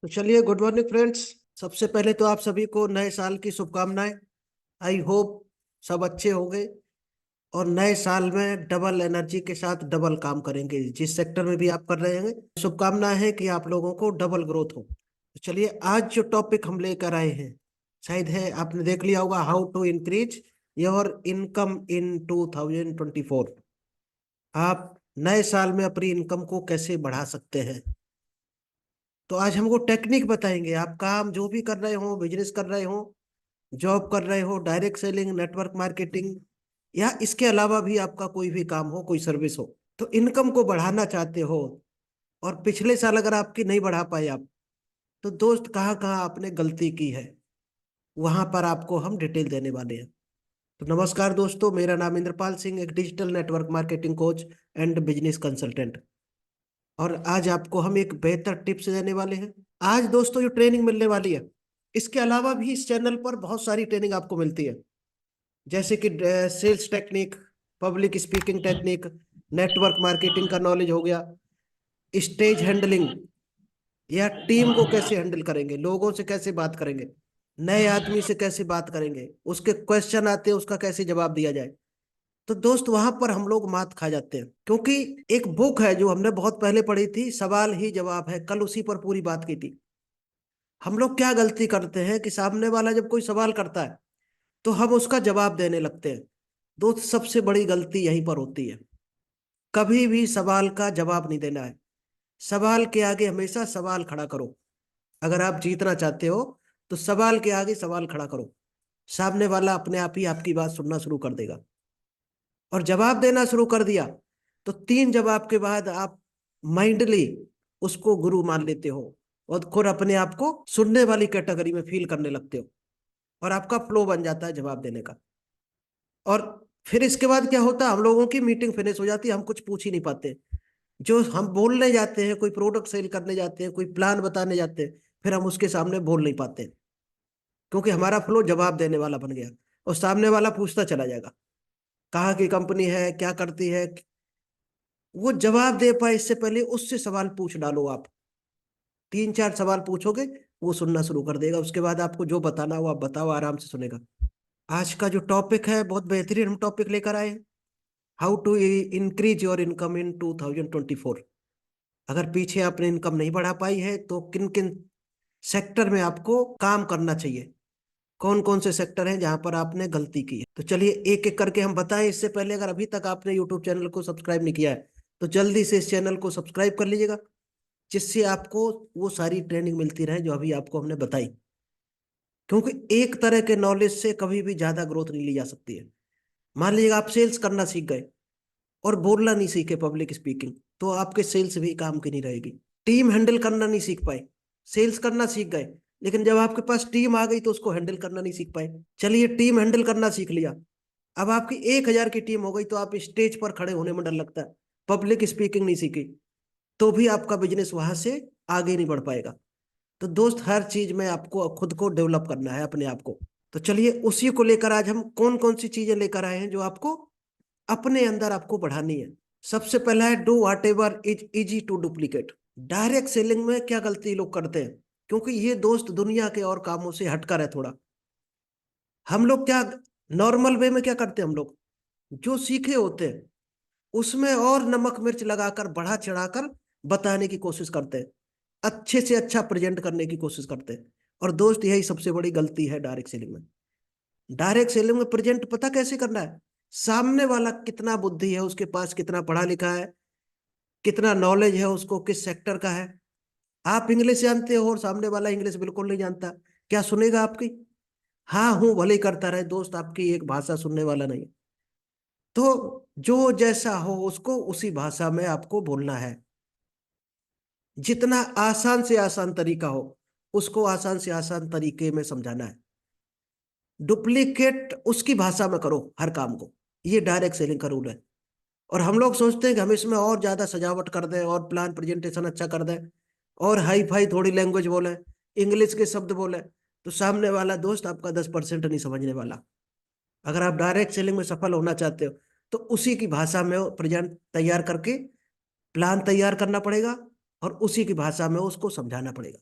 तो चलिए, good morning friends. सबसे पहले तो आप सभी को नए साल की शुभकामनाएं। आई होप सब अच्छे होंगे और नए साल में डबल एनर्जी के साथ डबल काम करेंगे। जिस सेक्टर में भी आप कर रहे हैं, शुभकामनाएं हैं कि आप लोगों को डबल ग्रोथ हो। तो चलिए, आज जो टॉपिक हम लेकर आए हैं, शायद है आपने देख लिया होगा, how to increase your income in 2024। आप नए साल में अपनी इनकम को कैसे बढ़ा सकते हैं। तो आज हमको टेक्निक बताएंगे। आप काम जो भी कर रहे हो, बिजनेस कर रहे हो, जॉब कर रहे हो, डायरेक्ट सेलिंग, नेटवर्क मार्केटिंग, या इसके अलावा भी आपका कोई भी काम हो, कोई सर्विस हो, तो इनकम को बढ़ाना चाहते हो और पिछले साल अगर आपकी नहीं बढ़ा पाए आप, तो दोस्त कहाँ कहाँ आपने गलती की है, वहां पर आपको हम डिटेल देने वाले हैं। तो नमस्कार दोस्तों, मेरा नाम इंद्रपाल सिंह, एक digital network marketing coach and business consultant. और आज आपको हम एक बेहतर टिप्स देने वाले हैं। आज दोस्तों जो ट्रेनिंग मिलने वाली है, इसके अलावा भी इस चैनल पर बहुत सारी ट्रेनिंग आपको मिलती है, जैसे कि sales technique, public speaking technique, network marketing का नॉलेज हो गया, स्टेज हैंडलिंग, या टीम को कैसे हैंडल करेंगे, लोगों से कैसे बात करेंगे, नए आदमी से कैसे बात करेंगे, उसके क्वेश्चन आते हैं उसका कैसे जवाब दिया जाए। तो दोस्त वहां पर हम लोग मात खा जाते हैं, क्योंकि एक बुक है जो हमने बहुत पहले पढ़ी थी, सवाल ही जवाब है, कल उसी पर पूरी बात की थी। हम लोग क्या गलती करते हैं कि सामने वाला जब कोई सवाल करता है तो हम उसका जवाब देने लगते हैं। दोस्त, सबसे बड़ी गलती यहीं पर होती है। कभी भी सवाल का जवाब नहीं देना है। सवाल के आगे हमेशा सवाल खड़ा करो। अगर आप जीतना चाहते हो तो सवाल के आगे सवाल खड़ा करो। सामने वाला अपने आप ही आपकी बात सुनना शुरू कर देगा। और जवाब देना शुरू कर दिया तो 3 जवाब के बाद आप माइंडली उसको गुरु मान लेते हो और खुद अपने आप को सुनने वाली कैटेगरी में फील करने लगते हो, और आपका फ्लो बन जाता है जवाब देने का। और फिर इसके बाद क्या होता है, हम लोगों की मीटिंग फिनिश हो जाती है, हम कुछ पूछ ही नहीं पाते। जो हम बोलने जाते हैं, कोई प्रोडक्ट सेल करने जाते हैं, कोई प्लान बताने जाते हैं, फिर हम उसके सामने बोल नहीं पाते, क्योंकि हमारा फ्लो जवाब देने वाला बन गया। और सामने वाला पूछता चला जाएगा, कहाँ की कंपनी है, क्या करती है। वो जवाब दे पाए इससे पहले उससे सवाल पूछ डालो आप। 3 4 सवाल पूछोगे, वो सुनना शुरू कर देगा। उसके बाद आपको जो बताना हो आप बताओ, आराम से सुनेगा। आज का जो टॉपिक है, बहुत बेहतरीन हम टॉपिक लेकर आए हैं, how to increase your income in 2024। अगर पीछे आपने इनकम नहीं बढ़ा पाई है तो किन किन सेक्टर में आपको काम करना चाहिए, कौन कौन से सेक्टर हैं जहां पर आपने गलती की है। तो चलिए एक एक करके हम बताएं। इससे पहले अगर अभी तक आपने यूट्यूब चैनल को सब्सक्राइब नहीं किया है तो जल्दी से इस चैनल को सब्सक्राइब कर लीजिएगा, जिससे आपको वो सारी ट्रेनिंग मिलती रहे जो अभी आपको हमने बताई। क्योंकि एक तरह के नॉलेज से कभी भी ज्यादा ग्रोथ नहीं ली जा सकती है। मान लीजिएगा आप सेल्स करना सीख गए और बोलना नहीं सीखे, पब्लिक स्पीकिंग, तो आपके सेल्स भी काम की नहीं रहेगी। टीम हैंडल करना नहीं सीख पाए, सेल्स करना सीख गए, लेकिन जब आपके पास टीम आ गई तो उसको हैंडल करना नहीं सीख पाए। चलिए, टीम हैंडल करना सीख लिया, अब आपकी 1,000 की टीम हो गई तो आप स्टेज पर खड़े होने में डर लगता है। पब्लिक स्पीकिंग नहीं सीखी तो भी आपका बिजनेस वहां से आगे नहीं बढ़ पाएगा। तो दोस्त, हर चीज में आपको खुद को डेवलप करना है, अपने आप को। तो चलिए, उसी को लेकर आज हम कौन कौन सी चीजें लेकर आए हैं जो आपको अपने अंदर आपको बढ़ानी है। सबसे पहला है, do whatever is easy to duplicate. Direct selling में क्या गलती लोग करते हैं, क्योंकि ये दोस्त दुनिया के और कामों से हटकर है थोड़ा। हम लोग क्या, नॉर्मल वे में क्या करते हैं, हम लोग जो सीखे होते हैं उसमें और नमक मिर्च लगाकर बढ़ा चढ़ाकर बताने की कोशिश करते हैं, अच्छे से अच्छा प्रेजेंट करने की कोशिश करते हैं। और दोस्त, यही सबसे बड़ी गलती है डायरेक्ट सेलिंग में। डायरेक्ट सेलिंग में प्रेजेंट पता कैसे करना है, सामने वाला कितना बुद्धि है, उसके पास कितना पढ़ा लिखा है, कितना नॉलेज है, उसको किस सेक्टर का है। आप इंग्लिश जानते हो और सामने वाला इंग्लिश बिल्कुल नहीं जानता, क्या सुनेगा आपकी? हाँ हूं भले ही करता रहे, दोस्त आपकी एक भाषा सुनने वाला नहीं। तो जो जैसा हो उसको उसी भाषा में आपको बोलना है। जितना आसान से आसान तरीका हो उसको आसान से आसान तरीके में समझाना है। डुप्लीकेट उसकी भाषा में करो हर काम को, ये डायरेक्ट सेलिंग का रूल है। और हम लोग सोचते हैं कि हम इसमें और ज्यादा सजावट कर दें और प्लान प्रेजेंटेशन अच्छा कर दें और हाई फाई थोड़ी लैंग्वेज बोले, इंग्लिश के शब्द बोले, तो सामने वाला दोस्त आपका 10% नहीं समझने वाला। अगर आप डायरेक्ट सेलिंग में सफल होना चाहते हो तो उसी की भाषा में प्रेजेंट तैयार करके प्लान तैयार करना पड़ेगा और उसी की भाषा में उसको समझाना पड़ेगा।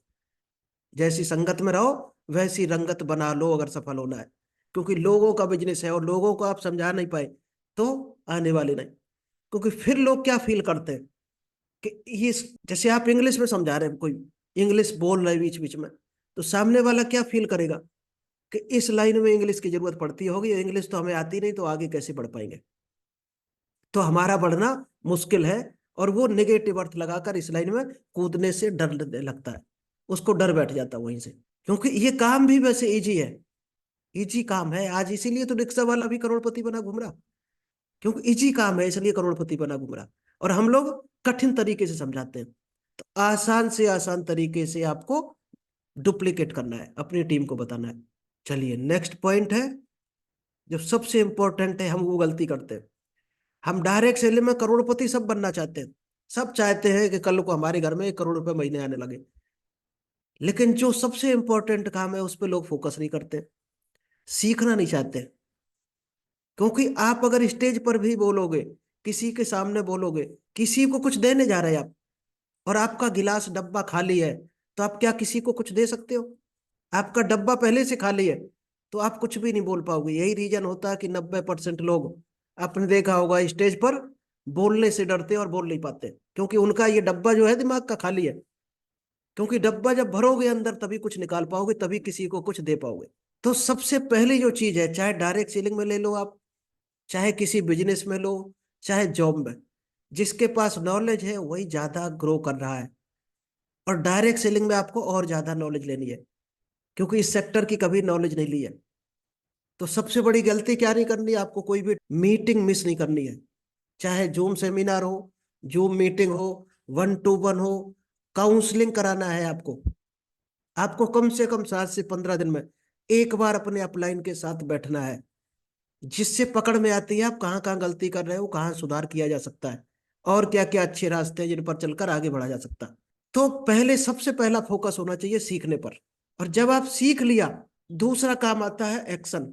जैसी संगत में रहो वैसी रंगत बना लो अगर सफल होना है। क्योंकि लोगों का बिजनेस है और लोगों को आप समझा नहीं पाए तो आने वाले नहीं। क्योंकि फिर लोग क्या फील करते हैं कि ये, जैसे आप इंग्लिश में समझा रहे हैं, कोई इंग्लिश बोल रहा है बीच बीच में, तो सामने वाला क्या फील करेगा कि इस लाइन में इंग्लिश की जरूरत पड़ती होगी, इंग्लिश तो हमें आती नहीं, तो आगे कैसे बढ़ पाएंगे। तो हमारा बढ़ना मुश्किल है। और वो नेगेटिव अर्थ लगाकर इस लाइन में कूदने से डरने लगता है, उसको डर बैठ जाता है वहीं से। क्योंकि ये काम भी वैसे इजी है, इजी काम है आज, इसीलिए तो रिक्शा वाला भी करोड़पति बना घूम रहा। क्योंकि इजी काम है इसलिए करोड़पति बना घूम रहा। और हम लोग कठिन तरीके से समझाते हैं। तो आसान से आसान तरीके से आपको डुप्लीकेट करना है, अपनी टीम को बताना है। चलिए नेक्स्ट पॉइंट है जो सबसे इंपॉर्टेंट है, हम वो गलती करते हैं। हम डायरेक्ट सेलिंग में करोड़पति सब बनना चाहते हैं, सब चाहते हैं कि कल को हमारे घर में 1 करोड़ रुपए महीने आने लगे। लेकिन जो सबसे इंपॉर्टेंट काम है उस पर लोग फोकस नहीं करते, सीखना नहीं चाहते। क्योंकि आप अगर स्टेज पर भी बोलोगे, किसी के सामने बोलोगे, किसी को कुछ देने जा रहे हैं आप, और आपका गिलास डब्बा खाली है, तो आप क्या किसी को कुछ दे सकते हो? आपका डब्बा पहले से खाली है तो आप कुछ भी नहीं बोल पाओगे। यही रीजन होता है कि 90% लोग, आपने देखा होगा, स्टेज पर बोलने से डरते और बोल नहीं पाते, क्योंकि उनका ये डब्बा जो है दिमाग का खाली है। क्योंकि डब्बा जब भरोगे अंदर तभी कुछ निकाल पाओगे, तभी किसी को कुछ दे पाओगे। तो सबसे पहली जो चीज है, चाहे डायरेक्ट सेलिंग में ले लो आप, चाहे किसी बिजनेस में लो, चाहे जॉब में, जिसके पास नॉलेज है वही ज्यादा ग्रो कर रहा है। और डायरेक्ट सेलिंग में आपको और ज्यादा नॉलेज लेनी है, क्योंकि इस सेक्टर की कभी नॉलेज नहीं ली है। तो सबसे बड़ी गलती क्या नहीं करनी है, आपको कोई भी मीटिंग मिस नहीं करनी है। चाहे जूम सेमिनार हो, जूम मीटिंग हो, 1 to 1 हो, काउंसलिंग कराना है आपको। आपको कम से कम 7 से 15 दिन में एक बार अपने अपलाइन के साथ बैठना है, जिससे पकड़ में आती है आप कहाँ कहाँ गलती कर रहे हो, कहाँ सुधार किया जा सकता है, और क्या क्या अच्छे रास्ते हैं जिन पर चलकर आगे बढ़ा जा सकता है। तो पहले सबसे पहला फोकस होना चाहिए सीखने पर। और जब आप सीख लिया, दूसरा काम आता है एक्शन,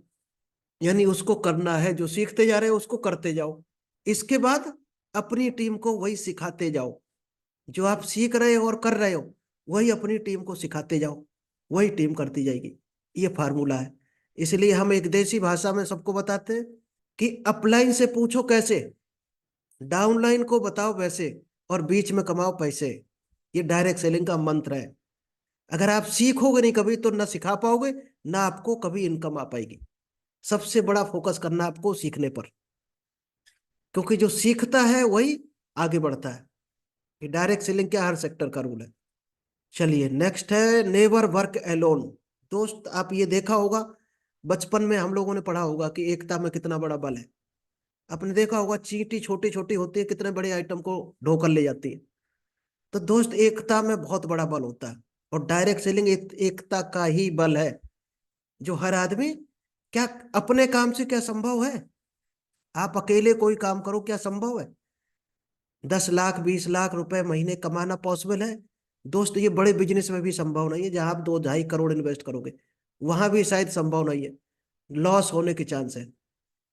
यानी उसको करना है, जो सीखते जा रहे हो उसको करते जाओ। इसके बाद अपनी टीम को वही सिखाते जाओ, जो आप सीख रहे हो और कर रहे हो वही अपनी टीम को सिखाते जाओ, वही टीम करती जाएगी। ये फार्मूला है। इसलिए हम एक देसी भाषा में सबको बताते हैं कि अपलाइन से पूछो कैसे, डाउनलाइन को बताओ वैसे, और बीच में कमाओ पैसे। ये डायरेक्ट सेलिंग का मंत्र है। अगर आप सीखोगे नहीं कभी तो ना सिखा पाओगे, ना आपको कभी इनकम आ पाएगी। सबसे बड़ा फोकस करना है आपको सीखने पर, क्योंकि जो सीखता है वही आगे बढ़ता है। ये डायरेक्ट सेलिंग क्या हर सेक्टर का रूल है। चलिए नेक्स्ट है नेवर वर्क एलोन। दोस्त आप ये देखा होगा, बचपन में हम लोगों ने पढ़ा होगा कि एकता में कितना बड़ा बल है। आपने देखा होगा चींटी छोटी छोटी होती है, कितने बड़े आइटम को ढोकर ले जाती है। तो दोस्त एकता में बहुत बड़ा बल होता है। और डायरेक्ट सेलिंग एकता का ही बल है। जो हर आदमी, क्या अपने काम से क्या संभव है? आप अकेले कोई काम करो, क्या संभव है? 10 लाख 20 लाख रुपए महीने कमाना पॉसिबल है? दोस्त ये बड़े बिजनेस में भी संभव नहीं है, जहां आप 2-2.5 करोड़ इन्वेस्ट करोगे वहां भी शायद संभव नहीं है, लॉस होने के चांस है।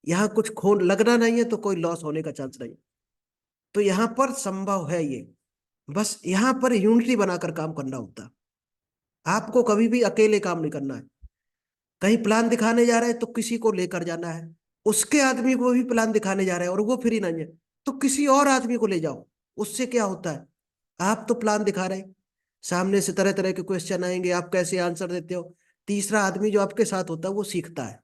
यहाँ कुछ खो लगना नहीं है तो कोई लॉस होने का चांस नहीं। तो यहाँ पर संभव है ये, बस यहाँ पर यूनिटी बनाकर काम करना होता है। आपको कभी भी अकेले काम नहीं करना है। कहीं प्लान दिखाने जा रहे हैं तो किसी को लेकर जाना है, उसके आदमी को भी प्लान दिखाने जा रहे हैं और वो फ्री नहीं है, तो किसी और आदमी को ले जाओ। उससे क्या होता है, आप तो प्लान दिखा रहे हैं, सामने से तरह तरह के क्वेश्चन आएंगे, आप कैसे आंसर देते हो। तीसरा आदमी जो आपके साथ होता है वो सीखता है,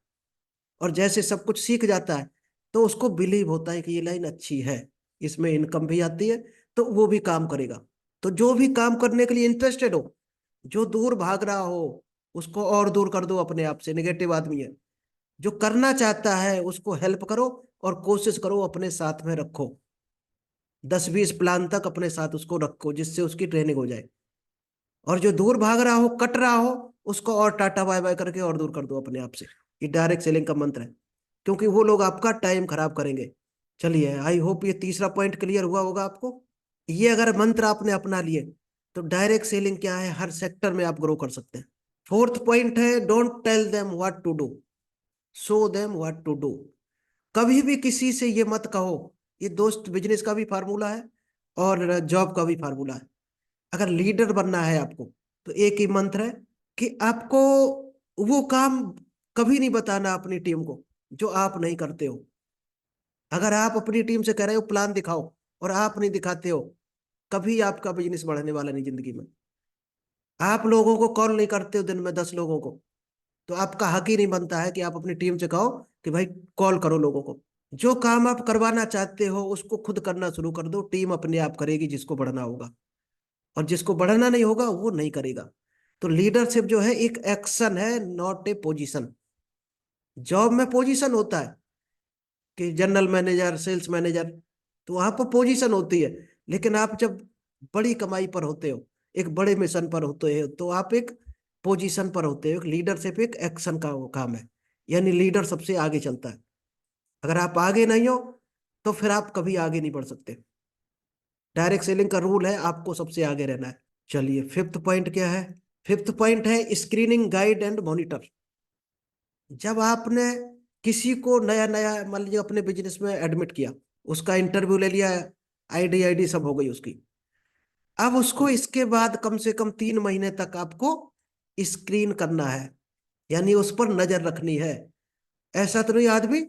और जैसे सब कुछ सीख जाता है तो उसको बिलीव होता है कि ये लाइन अच्छी है, इसमें इनकम भी आती है, तो वो भी काम करेगा। तो जो भी काम करने के लिए इंटरेस्टेड हो, जो दूर भाग रहा हो उसको और दूर कर दो अपने आप से, नेगेटिव आदमी है। जो करना चाहता है उसको हेल्प करो, और कोशिश करो अपने साथ में रखो। 10-20 प्लान तक अपने साथ उसको रखो जिससे उसकी ट्रेनिंग हो जाए। और जो दूर भाग रहा हो, कट रहा हो, उसको और टाटा बाय बाय करके और दूर कर दो अपने आप से। ये डायरेक्ट सेलिंग का मंत्र है, क्योंकि वो लोग आपका टाइम खराब करेंगे। चलिए आई होप ये तीसरा पॉइंट क्लियर हुआ होगा आपको। ये अगर मंत्र आपने अपना लिए तो डायरेक्ट सेलिंग क्या है, हर सेक्टर में आप ग्रो कर सकते हैं। फोर्थ पॉइंट है don't tell them what to do, show them what to do. कभी भी किसी से ये मत कहो, ये दोस्त बिजनेस का भी फार्मूला है और जॉब का भी फार्मूला है। अगर लीडर बनना है आपको तो एक ही मंत्र है, कि आपको वो काम कभी नहीं बताना अपनी टीम को जो आप नहीं करते हो। अगर आप अपनी टीम से कह रहे हो प्लान दिखाओ और आप नहीं दिखाते हो, कभी आपका बिजनेस बढ़ने वाला नहीं जिंदगी में। आप लोगों को कॉल नहीं करते हो दिन में 10 लोगों को, तो आपका हक ही नहीं बनता है कि आप अपनी टीम से कहो कि भाई कॉल करो लोगों को। जो काम आप करवाना चाहते हो उसको खुद करना शुरू कर दो, टीम अपने आप करेगी जिसको बढ़ना होगा। और जिसको बढ़ना नहीं होगा वो नहीं करेगा। तो लीडरशिप जो है एक एक्शन है, नॉट ए पोजीशन। जॉब में पोजीशन होता है कि जनरल मैनेजर, सेल्स मैनेजर, तो वहां पर पोजीशन होती है। लेकिन आप जब बड़ी कमाई पर होते हो, एक बड़े मिशन पर होते हो, तो आप एक पोजीशन पर होते हो। लीडरशिप एक एक्शन का वो काम है, यानी लीडर सबसे आगे चलता है। अगर आप आगे नहीं हो तो फिर आप कभी आगे नहीं बढ़ सकते। डायरेक्ट सेलिंग का रूल है आपको सबसे आगे रहना है। चलिए, फिफ्थ पॉइंट क्या है? फिफ्थ पॉइंट है स्क्रीनिंग, गाइड एंड मॉनिटर। जब आपने किसी को नया नया मान लीजिए अपने बिजनेस में एडमिट किया, उसका इंटरव्यू ले लिया, आईडी आईडी सब हो गई उसकी, अब उसको इसके बाद कम से कम 3 महीने तक आपको स्क्रीन करना है, यानी उस पर नजर रखनी है। ऐसा तो नहीं आदमी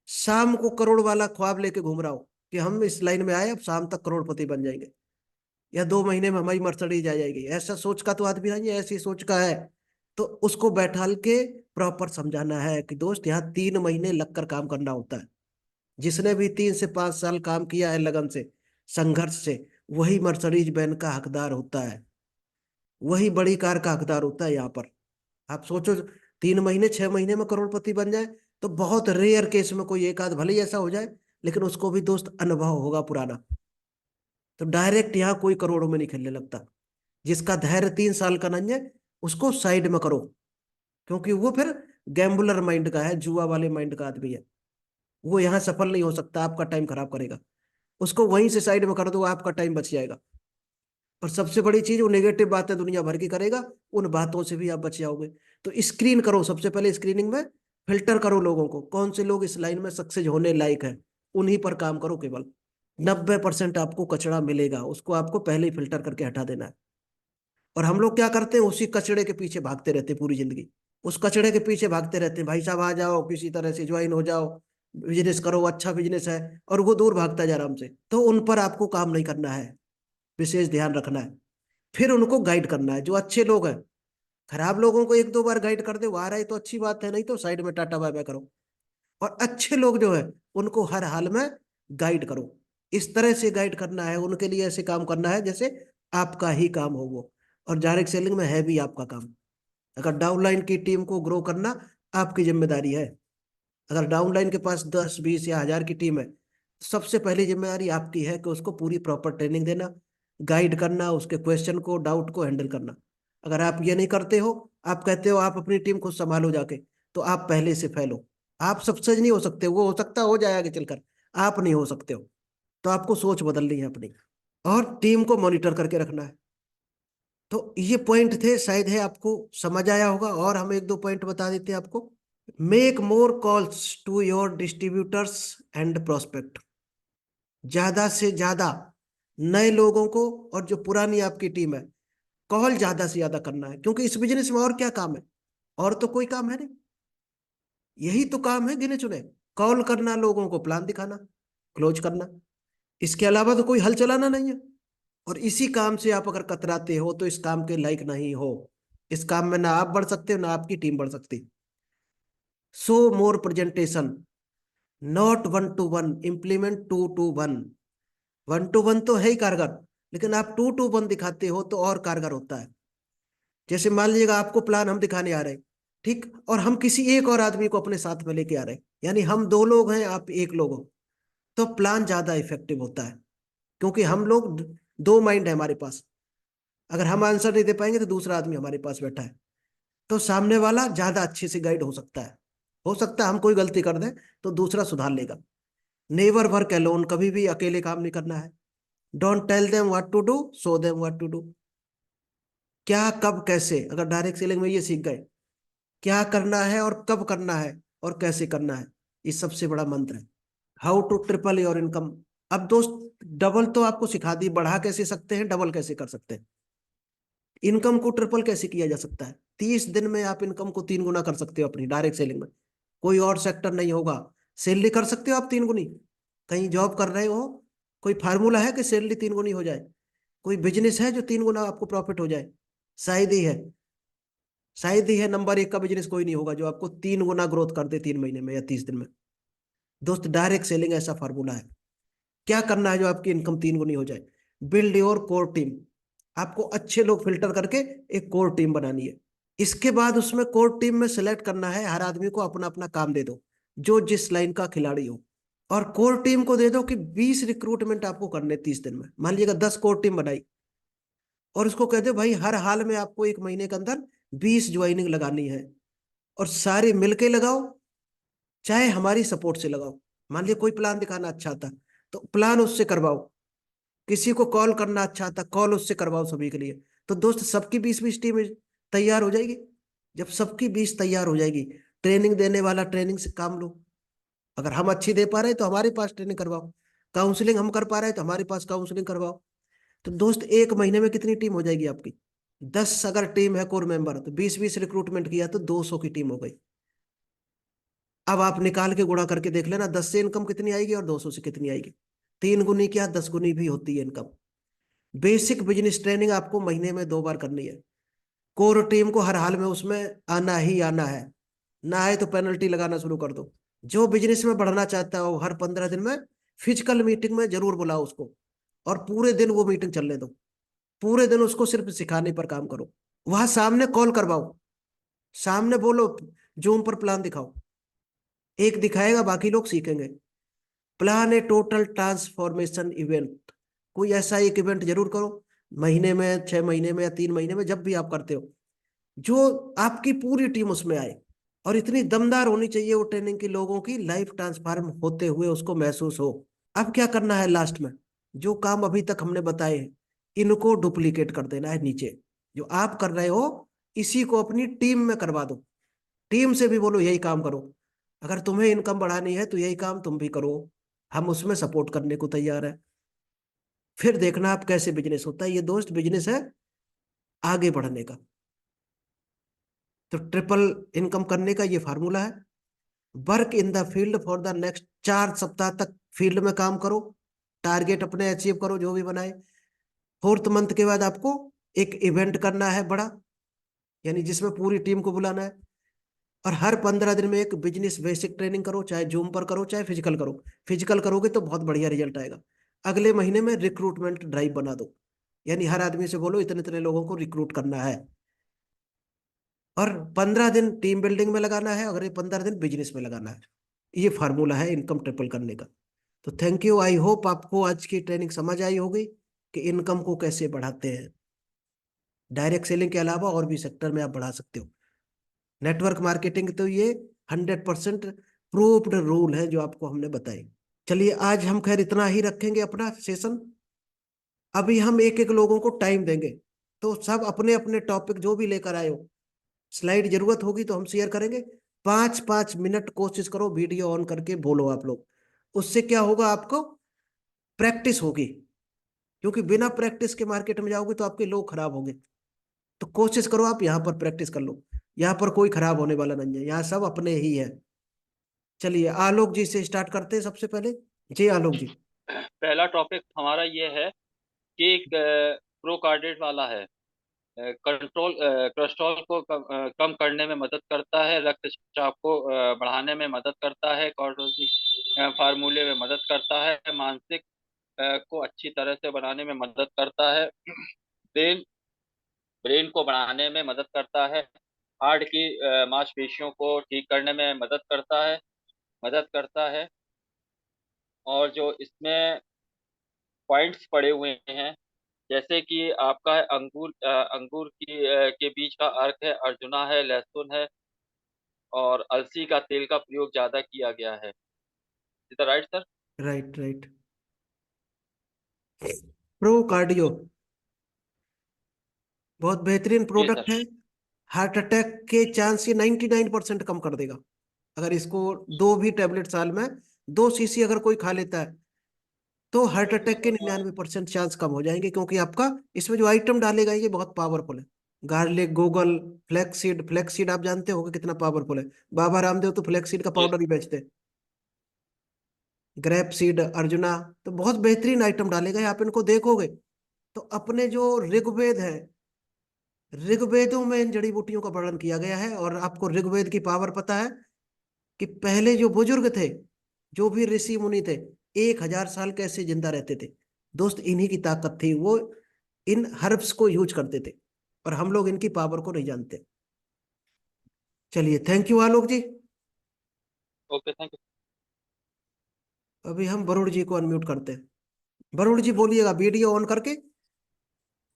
शाम को करोड़ वाला ख्वाब लेके घूम रहा हो कि हम इस लाइन में आए अब शाम तक करोड़पति बन जाएंगे, या 2 महीने में हमारी मर्सिडीज आ जाएगी। ऐसा सोच का तो आदमी नहीं है, ऐसी सोच का है। तो उसको बैठाल के प्रॉपर समझाना है कि दोस्त यहाँ 3 महीने लगकर काम करना होता है। जिसने भी 3 से 5 साल काम किया है लगन से, संघर्ष से, वही मर्सिडीज बैन का हकदार होता है, वही बड़ी कार का हकदार होता है यहाँ पर। आप सोचो, 3 महीने 6 महीने में करोड़पति बन जाए तो बहुत रेयर केस में कोई एक आध भले ही ऐसा हो जाए, लेकिन उसको भी दोस्त अनुभव होगा पुराना। तो डायरेक्ट यहाँ कोई करोड़ों में नहीं खेलने लगता। जिसका धैर्य 3 साल का नहीं है उसको साइड में करो, क्योंकि वो फिर गैम्बुलर माइंड का है, जुआ वाले माइंड का आदमी है। वो यहाँ सफल नहीं हो सकता, आपका टाइम खराब करेगा। उसको वहीं से साइड में कर दो, आपका टाइम बच जाएगा। और सबसे बड़ी चीज, वो नेगेटिव बातें दुनिया भर की करेगा, उन बातों से भी आप बच जाओगे। तो स्क्रीन करो, सबसे पहले स्क्रीनिंग में फिल्टर करो लोगों को, कौन से लोग इस लाइन में सक्सेस होने लायक है, उन्हीं पर काम करो केवल। 90% आपको कचड़ा मिलेगा, उसको आपको पहले ही फिल्टर करके हटा देना है। और हम लोग क्या करते हैं, उसी कचड़े के पीछे भागते रहते हैं पूरी जिंदगी। उस कचड़े के पीछे भागते रहते हैं, भाई साहब आ जाओ किसी तरह से ज्वाइन हो जाओ, बिजनेस करो, अच्छा बिजनेस है, और वो दूर भागता जा रहा हमसे। तो उन पर आपको काम नहीं करना है, विशेष ध्यान रखना है। फिर उनको गाइड करना है, जो अच्छे लोग हैं। खराब लोगों को 1 2 बार गाइड कर दे, वो आ रहा है तो अच्छी बात है, नहीं तो साइड में टाटा बाय बाय करो। और अच्छे लोग जो है उनको हर हाल में गाइड करो। इस तरह से गाइड करना है, उनके लिए ऐसे काम करना है जैसे आपका ही काम हो वो। और डायरेक्ट सेलिंग में है भी आपका काम। अगर डाउनलाइन की टीम को ग्रो करना आपकी जिम्मेदारी है। अगर डाउनलाइन के पास 10 20 या 1000 की टीम है, तो सबसे पहली जिम्मेदारी आपकी है कि उसको पूरी प्रॉपर ट्रेनिंग देना, गाइड करना, उसके क्वेश्चन को, डाउट को हैंडल करना। अगर आप ये नहीं करते हो, आप कहते हो आप अपनी टीम खुद संभालो जाके, तो आप पहले से फेल हो। आप सबसे नहीं हो सकते, वो हो सकता हो जाए आगे चलकर, आप नहीं हो सकते हो। तो आपको सोच बदलनी है अपनी, और टीम को मॉनिटर करके रखना है। तो ये पॉइंट थे, शायद है आपको समझ आया होगा। और हम 1 2 पॉइंट बता देते हैं आपको। Make more calls to your distributors and prospect. ज्यादा से ज्यादा नए लोगों को, और जो पुरानी आपकी टीम है, कॉल ज्यादा से ज्यादा करना है। क्योंकि इस बिजनेस में और क्या काम है? और तो कोई काम है नहीं, यही तो काम है गिने चुने। कॉल करना, लोगों को प्लान दिखाना, क्लोज करना, इसके अलावा तो कोई हल चलाना नहीं है। और इसी काम से आप अगर कतराते हो तो इस काम के लायक नहीं हो। इस काम में ना आप बढ़ सकते हो ना आपकी टीम बढ़ सकती। So more presentation, not 1 to 1, implement 2 to 1। 1 to 1 तो है ही कारगर, लेकिन आप 2 to 1 दिखाते हो तो और कारगर होता है। जैसे मान लीजिएगा आपको प्लान हम दिखाने आ रहे हैं, ठीक, और हम किसी एक और आदमी को अपने साथ में लेके आ रहे हैं, यानी हम 2 लोग हैं, आप 1 लोग हो, तो प्लान ज्यादा इफेक्टिव होता है। क्योंकि हम लोग 2 माइंड है हमारे पास। अगर हम आंसर नहीं दे पाएंगे तो दूसरा आदमी हमारे पास बैठा है, तो सामने वाला ज्यादा अच्छे से गाइड हो सकता है। हो सकता है हम कोई गलती कर दें तो दूसरा सुधार लेगा। नेवर वर्क अलोन, कभी भी अकेले काम नहीं करना है। Don't tell them what to do, show them what to do. क्या, कब, कैसे, अगर डायरेक्ट सेलिंग में ये सीख गए, क्या करना है और कब करना है और कैसे करना है, ये सबसे बड़ा मंत्र है। How to triple your income. अब दोस्त, डबल तो आपको सिखा दी, बढ़ा कैसे सकते हैं, डबल कैसे कर सकते हैं, इनकम को ट्रिपल कैसे किया जा सकता है। 30 दिन में आप इनकम को 3 गुना कर सकते हो अपनी डायरेक्ट सेलिंग में। कोई और सेक्टर नहीं होगा। सैलरी कर सकते हो आप 3 गुनी, कहीं जॉब कर रहे हो, कोई फार्मूला है कि सैलरी 3 गुनी हो जाए? कोई बिजनेस है जो 3 गुना आपको प्रॉफिट हो जाए? शायद ही है। शायद ही है। नंबर 1 का बिजनेस कोई नहीं होगा जो आपको 3 गुना ग्रोथ कर दे 3 महीने में या 30 दिन में। दोस्त, डायरेक्ट सेलिंग ऐसा फार्मूला है। क्या करना है जो आपकी इनकम 3 गुनी हो जाए? Build your core team. आपको अच्छे लोग फिल्टर करके एक कोर टीम बनानी है। इसके बाद उसमें कोर टीम में सेलेक्ट करना है, हर आदमी को अपना अपना काम दे दो, जो जिस लाइन का खिलाड़ी हो। और कोर टीम को दे दो कि 20 रिक्रूटमेंट आपको करने 30 दिन में। मान लीजिएगा 10 कोर टीम बनाई, और उसको कह दो भाई हर हाल में आपको 1 महीने के अंदर 20 ज्वाइनिंग लगानी है, और सारे मिलके लगाओ, चाहे हमारी सपोर्ट से लगाओ। मान लीजिए कोई प्लान दिखाना अच्छा आता, तो प्लान उससे करवाओ। किसी को कॉल करना अच्छा आता, कॉल उससे करवाओ सभी के लिए। तो दोस्त, सबकी 20-20 टीम तैयार हो जाएगी। जब सबकी 20 तैयार हो जाएगी, ट्रेनिंग देने वाला ट्रेनिंग से काम लो। अगर हम अच्छी दे पा रहे हैं तो हमारे पास ट्रेनिंग करवाओ। काउंसलिंग हम कर पा रहे हैं तो हमारे पास काउंसलिंग करवाओ। तो दोस्त, 1 महीने में कितनी टीम हो जाएगी आपकी? 10 अगर टीम है कोर मेंबर, तो 20-20 रिक्रूटमेंट किया तो 200 की टीम हो गई। अब आप निकाल के गुणा करके देख लेना, 10 से इनकम कितनी आएगी और 200 से कितनी आएगी। 3 गुनी क्या, 10 गुनी भी होती है इनकम। बेसिक बिजनेस ट्रेनिंग आपको महीने में 2 बार करनी है। कोर टीम को हर हाल में उसमें आना ही आना है। ना आए तो पेनल्टी लगाना शुरू कर दो। जो बिजनेस में बढ़ना चाहता हो, हर 15 दिन में फिजिकल मीटिंग में जरूर बुलाओ उसको, और पूरे दिन वो मीटिंग चलने दो। पूरे दिन उसको सिर्फ सिखाने पर काम करो। वहां सामने कॉल करवाओ, सामने बोलो, जूम पर प्लान दिखाओ। एक दिखाएगा, बाकी लोग सीखेंगे। Plan A total transformation event. कोई ऐसा एक इवेंट जरूर करो, महीने में, 6 महीने में, या 3 महीने में, जब भी आप करते हो, जो आपकी पूरी टीम उसमें आए। और इतनी दमदार होनी चाहिए वो ट्रेनिंग की, लोगों की लाइफ ट्रांसफॉर्म होते हुए उसको महसूस हो। अब क्या करना है लास्ट में? जो काम अभी तक हमने बताए हैं, इनको डुप्लीकेट कर देना है नीचे। जो आप कर रहे हो, इसी को अपनी टीम में करवा दो। टीम से भी बोलो यही काम करो। अगर तुम्हें इनकम बढ़ानी है तो यही काम तुम भी करो, हम उसमें सपोर्ट करने को तैयार है। फिर देखना आप कैसे बिजनेस होता है। ये दोस्त, बिजनेस है आगे बढ़ने का। तो ट्रिपल इनकम करने का ये फार्मूला है। Work in the field for the next 4 सप्ताह तक फील्ड में काम करो। टारगेट अपने अचीव करो जो भी बनाए। 4th मंथ के बाद आपको एक इवेंट करना है बड़ा, यानी जिसमें पूरी टीम को बुलाना है। और हर 15 दिन में एक बिजनेस बेसिक ट्रेनिंग करो, चाहे जूम पर करो चाहे फिजिकल करो। फिजिकल करोगे तो बहुत बढ़िया रिजल्ट आएगा। अगले महीने में रिक्रूटमेंट ड्राइव बना दो, यानी हर आदमी से बोलो इतने इतने लोगों को रिक्रूट करना है। और 15 दिन टीम बिल्डिंग में लगाना है, अगले 15 दिन बिजनेस में लगाना है। ये फार्मूला है इनकम ट्रिपल करने का। तो थैंक यू। आई होप आपको आज की ट्रेनिंग समझ आई होगी कि इनकम को कैसे बढ़ाते हैं। डायरेक्ट सेलिंग के अलावा और भी सेक्टर में आप बढ़ा सकते हो। नेटवर्क मार्केटिंग तो ये 100% प्रूव्ड रूल है जो आपको हमने बताए। चलिए, आज हम खैर इतना ही रखेंगे अपना सेशन। अभी हम एक एक लोगों को टाइम देंगे, तो सब अपने अपने टॉपिक जो भी लेकर आए हो, स्लाइड जरूरत होगी तो हम शेयर करेंगे। 5-5 मिनट कोशिश करो वीडियो ऑन करके बोलो आप लोग। उससे क्या होगा, आपको प्रैक्टिस होगी। क्योंकि बिना प्रैक्टिस के मार्केट में जाओगे तो आपके लोग खराब होंगे। तो कोशिश करो आप यहाँ पर प्रैक्टिस कर लो। यहाँ पर कोई खराब होने वाला नहीं है, यहाँ सब अपने ही है। चलिए, आलोक जी से स्टार्ट करते हैं सबसे पहले। जी आलोक जी। पहला टॉपिक हमारा ये है कि एक प्रो कार्डेट वाला है। कंट्रोल कोलेस्ट्रॉल को कम करने में मदद करता है, रक्तचाप को बढ़ाने में मदद करता है, कार्डियोलॉजी फार्मूले में मदद करता है, मानसिक को अच्छी तरह से बनाने में मदद करता है, ब्रेन ब्रेन को बढ़ाने में मदद करता है, हार्ट की मांसपेशियों को ठीक करने में मदद करता है। और जो इसमें पॉइंट्स पड़े हुए हैं, जैसे कि आपका है अंगूर के बीज का अर्क है, अर्जुना है, लहसुन है, और अलसी का तेल का प्रयोग ज्यादा किया गया है। Is right sir? Right right. Pro cardio बहुत बेहतरीन जी प्रोडक्ट सर। है। हार्ट अटैक के चांस ये 99% कम कर देगा। अगर इसको 2 भी टैबलेट साल में, 2 सीसी अगर कोई खा लेता है, तो हार्ट अटैक के 99% चांस कम हो जाएंगे। क्योंकि आपका इसमें जो आइटम डालेगा ये बहुत पावरफुल है। Garlic, Google, flaxseed. फ्लैक्सीड आप जानते होगे कितना पावरफुल है। बाबा रामदेव तो फ्लैक्सीड का ये पाउडर ही बेचते हैं। Grape seed, arjuna. तो बहुत बेहतरीन आइटम डाले गए, आप इनको देखोगे तो अपने जो ऋग्वेद है, ऋग्वेदों में इन जड़ी बूटियों का वर्णन किया गया है। और आपको ऋग्वेद की पावर पता है कि पहले जो बुजुर्ग थे, जो भी ऋषि मुनि थे, 1,000 साल कैसे जिंदा रहते थे। दोस्त, इन्हीं की ताकत थी, वो इन हर्ब्स को यूज करते थे। और हम लोग इनकी पावर को नहीं जानते। चलिए, thank you Alok ji. Okay, thank you. अभी हम वरुण जी को अनम्यूट करते हैं। वरुण जी बोलिएगा वीडियो ऑन करके।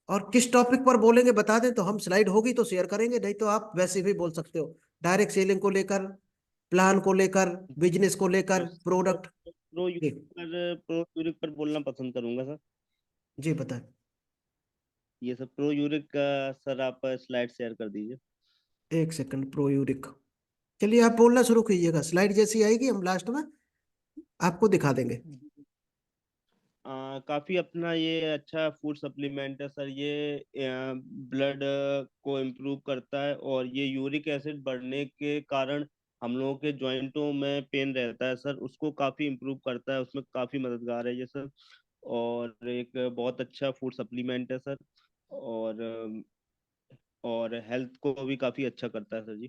और किस टॉपिक पर बोलेंगे बता दें तो हम, स्लाइड होगी तो शेयर करेंगे, नहीं तो आप वैसे भी बोल सकते हो। डायरेक्ट सेलिंग को लेकर, प्लान को लेकर, बिजनेस को लेकर, सर, प्रोडक्ट। प्रो यूरिक जी। पर प्रो यूरिक पर बोलना पसंद करूंगा सर। जी बताएं। ये सब प्रो यूरिक का सर, आप स्लाइड शेयर कर दीजिए। एक सेकंड, प्रो यूरिक। चलिए आप बोलना शुरू कीजिएगा, स्लाइड जैसी आएगी हम लास्ट में आपको दिखा देंगे। काफी अपना ये अच्छा फूड सप्लीमेंट है सर। ये ब्लड को इम्प्रूव करता है, और ये यूरिक एसिड बढ़ने के कारण हम लोगों के जॉइंटों में पेन रहता है सर, उसको काफी इम्प्रूव करता है, उसमें काफी मददगार है ये सर। और एक बहुत अच्छा फूड सप्लीमेंट है सर। और और हेल्थ को भी काफी अच्छा करता है सर जी।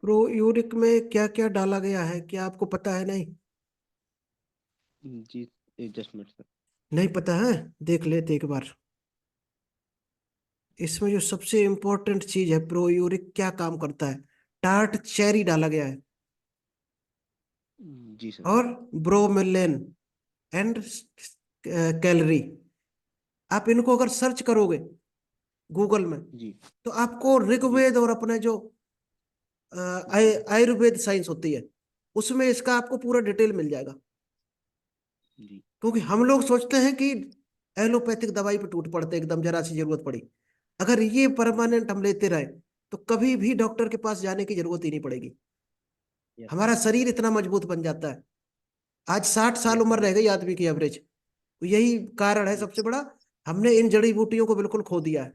प्रो यूरिक में क्या क्या डाला गया है, क्या आपको पता है? नहीं, जी, जस्ट मिनट सर। नहीं पता है? देख लेते एक बार। इसमें जो सबसे इंपॉर्टेंट चीज है, प्रो यूरिक क्या काम करता है। टार्ट चेरी डाला गया है, जी सर। और ब्रोमेलेन एंड कैलोरी। आप इनको अगर सर्च करोगे गूगल में, जी तो आपको जी ऋग्वेद और अपने जो आयुर्वेद साइंस होती है, उसमें इसका आपको पूरा डिटेल मिल जाएगा। जी क्योंकि हम लोग सोचते हैं कि एलोपैथिक दवाई पे टूट पड़ते हैं एकदम, जरा सी जरूरत पड़ी। अगर ये जी। परमानेंट हम लेते रहे तो कभी भी डॉक्टर के पास जाने की जरूरत ही नहीं पड़ेगी। Yes sir. हमारा शरीर इतना मजबूत बन जाता है। आज 60 साल यस उम्र सर। रह गई आदमी की एवरेज। तो यही कारण है सबसे बड़ा, हमने इन जड़ी बूटियों को बिल्कुल खो दिया है।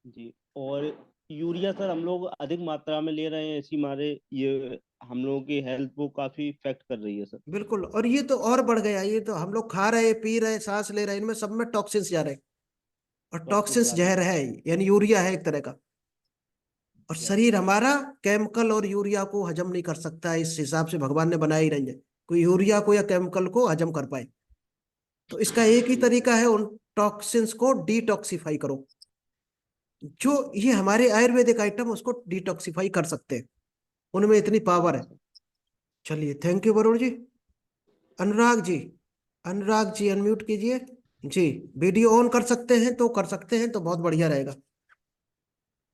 जी। और यूरिया सर हम लोग अधिक मात्रा में ले रहे हैं, इसी मारे ये हम लोगों की हेल्थ को काफी इफेक्ट कर रही है सर। बिल्कुल, और ये तो और बढ़ गया, ये तो हम लोग खा रहे, पी रहे, सांस ले रहे, इनमें सब में टॉक्सिन्स जा रहे हैं। और टॉक्सिस टॉक्सिन्स जा रहे जहर है, यानी यूरिया है एक तरह का। और हैं। यस। शरीर हमारा केमिकल और यूरिया को हजम नहीं कर सकता है, इस हिसाब से भगवान ने बनाया ही नहीं है कोई यूरिया को या केमिकल को हजम कर पाए। तो इसका एक ही जी सर। तरीका है, उन टॉक्सिन्स को डिटॉक्सिफाई करो। जो ये हमारे आयुर्वेदिक आइटम उसको डिटॉक्सिफाई कर सकते हैं, उनमें इतनी पावर जी है। सर। चलिए, thank you Varun ji. Anurag ji, Anurag ji unmute कीजिए। जी, वीडियो ऑन कर सकते हैं तो कर सकते हैं तो बहुत बढ़िया रहेगा।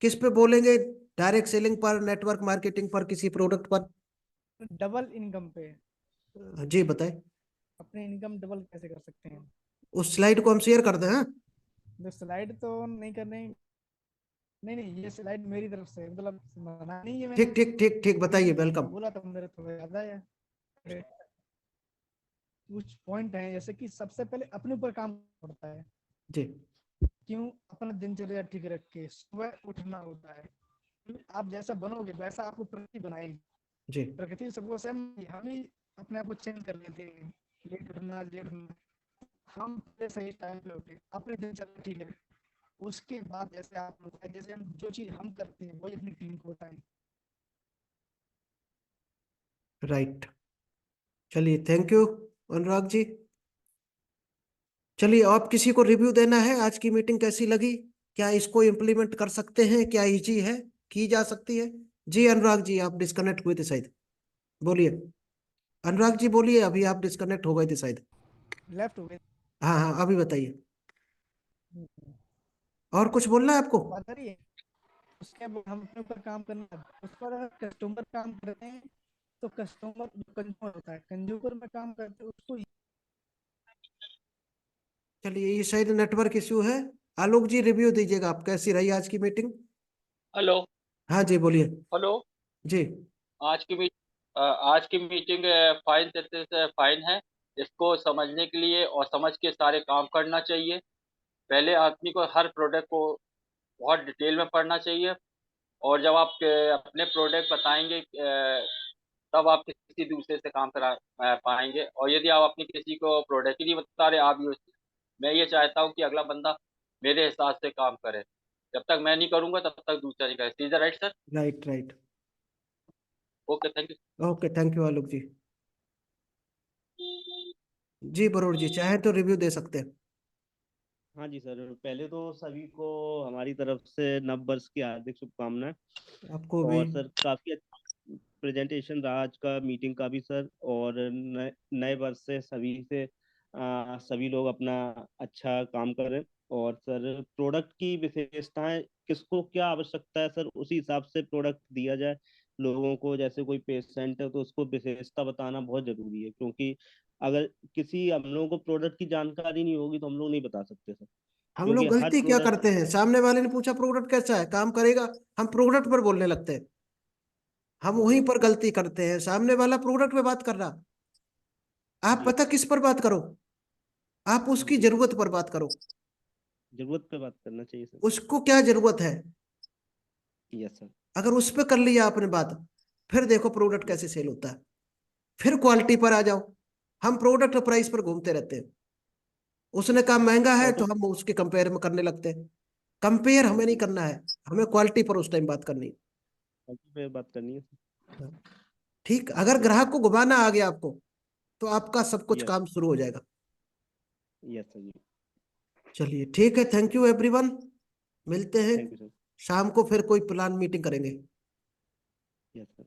किस पे बोलेंगे? डायरेक्ट सेलिंग पर, नेटवर्क मार्केटिंग पर, किसी प्रोडक्ट पर? डबल इनकम पे जी बताएं। अपनी इनकम डबल कैसे कर सकते हैं? उस स्लाइड को हम शेयर कर दें, हाँ? तो स्लाइड तो नहीं करने, नहीं नहीं, ये स्लाइड मेरी तरफ से मतलब बना नहीं है मैंने। ठीक ठीक ठीक ठीक, अभी बताइए, किसी ने वेलकम। बोला तो मेरे थोड़ा याद आया। अरे, कुछ पॉइंट हैं जैसे कि सबसे पहले अपने ऊपर काम पड़ता है। जी क्यों? अपना दिनचर्या ठीक रख के सुबह उठना होता है। आप जैसा बनोगे वैसा आपको प्रकृति बनाएगी। जी। प्रकृति सबको सेम, हम ही अपने आप को चेंज कर लेते हैं। लेट उठना, हम पहले सही टाइम पे उठे, अपनी दिनचर्या ठीक है। उसके बाद जैसे आप लोग, जैसे हम जो चीज हम करते हैं वही अपनी टीम को बताएं। राइट। चलिए, थैंक यू अनुराग जी। चलिए, आप किसी को रिव्यू देना है, आज की मीटिंग कैसी लगी? क्या इसको इम्प्लीमेंट कर सकते हैं? क्या इजी है, की जा सकती है? जी अनुराग जी, आप डिस्कनेक्ट हुए थे शायद, बोलिए। अनुराग जी बोलिए, अभी आप डिस्कनेक्ट हो गए थे शायद। लेफ्ट हो गए। हाँ हाँ, अभी बताइए। और कुछ बोलना है आपको? बात आ रही है। उसके बाद हम अपने ऊपर काम करना है। उस पर अगर कस्टमर काम करते हैं तो कस्टमर जो कंज्यूमर होता है, कंज्यूमर में काम करते हैं उसको। चलिए, ये शायद नेटवर्क इश्यू है। आलोक जी रिव्यू दीजिएगा, आप कैसी रही आज की मीटिंग? हेलो। हाँ जी बोलिए। हेलो। जी। आज की मीट आज की मीटिंग फाइन तरीके से फाइन है। इसको समझने के लिए और समझ के सारे काम करना चाहिए। पहले आदमी को हर प्रोडक्ट को बहुत डिटेल में पढ़ना चाहिए, और जब आप अपने प्रोडक्ट बताएंगे तब आप किसी दूसरे से काम करा पाएंगे। और यदि आप अपनी किसी को प्रोडक्ट ही नहीं बता रहे, आप मैं ये चाहता हूँ कि अगला बंदा मेरे हिसाब से काम करे। जब तक मैं नहीं करूंगा तब तक दूसरा नहीं करे। Is right sir? Right right. Okay, thank you. Okay, thank you Alok ji. जी बरूर जी, चाहे तो रिव्यू दे सकते हैं। हाँ जी सर, पहले तो सभी को हमारी तरफ से नव वर्ष की हार्दिक शुभकामनाएं। आपको भी। और सर काफी अच्छा प्रेजेंटेशन रहा आज का मीटिंग का भी सर। और नए वर्ष से सभी लोग अपना अच्छा काम करें। और सर प्रोडक्ट की विशेषताएं, किसको क्या आवश्यकता है सर, उसी हिसाब से प्रोडक्ट दिया जाए लोगों को। जैसे कोई पेशेंट है तो उसको विशेषता बताना बहुत जरूरी है, क्योंकि अगर किसी हम लोगों को प्रोडक्ट की जानकारी नहीं होगी तो हम लोग नहीं बता सकते सर। हम क्योंकि लोग हर गलती क्या प्रोडक्ट। करते हैं, सामने वाले ने पूछा प्रोडक्ट कैसा है, काम करेगा, हम प्रोडक्ट पर बोलने लगते हैं। हम वहीं जी पर गलती करते हैं, सामने वाला प्रोडक्ट पे बात कर रहा। आप जी पता किस पर बात करो, आप उसकी जी जरूरत पर बात करो। जरूरत पे बात करना चाहिए सर। उसको क्या जरूरत है, यस सर। अगर उस पर कर लिया आपने बात, फिर देखो प्रोडक्ट कैसे सेल होता है। फिर क्वालिटी पर आ जाओ। हम प्रोडक्ट प्राइस पर घूमते रहते हैं। उसने कहा महंगा है तो ऑटो। हम उसके कंपेयर में करने लगते हैं। कंपेयर हमें नहीं जी करना है, हमें क्वालिटी पर उस टाइम बात करनी ऑटो पे बात करनी है सर। है। ठीक, अगर ग्राहक को घुमाना आ गया आपको, तो आपका सब कुछ यस। काम शुरू हो जाएगा। यस सर जी। चलिए ठीक है, थैंक यू एवरीवन। मिलते हैं थैंक यू सर। शाम को, फिर कोई प्लान मीटिंग करेंगे। Yes sir.